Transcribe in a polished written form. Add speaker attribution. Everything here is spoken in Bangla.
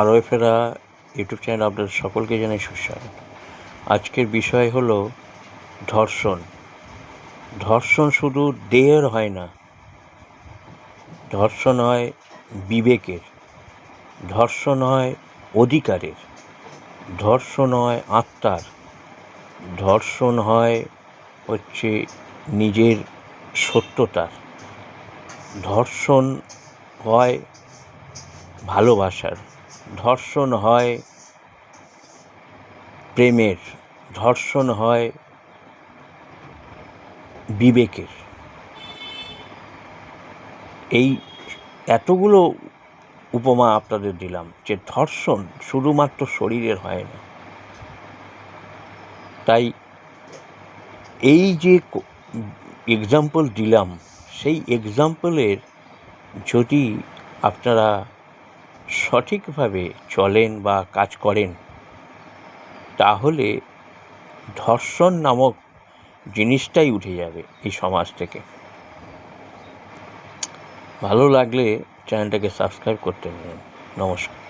Speaker 1: আরও ফেরা ইউটিউব চ্যানেল আপনাদের সকলকে জানাই সুস্বাগত। আজকের বিষয় হলো ধর্ষণ। ধর্ষণ শুধু দেহের হয় না, ধর্ষণ হয় বিবেকের, ধর্ষণ হয় অধিকারের, ধর্ষণ হয় আত্মার, ধর্ষণ হয় নিজের সত্যতার, ধর্ষণ হয় ভালোবাসার, ধর্ষণ হয় প্রেমের, ধর্ষণ হয় বিবেকের। এই এতগুলো উপমা আপনাদের দিলাম যে ধর্ষণ শুধুমাত্র শরীরের হয় না। তাই এই যে এক্সাম্পল দিলাম, সেই এক্সাম্পলের যদি আপনারা সঠিকভাবে চলেন বা কাজ করেন, তাহলে ধর্ষণ নামক জিনিসটাই উঠে যাবে এই সমাজ থেকে। ভালো লাগলে চ্যানেলটাকে সাবস্ক্রাইব করতে পারেন। নমস্কার।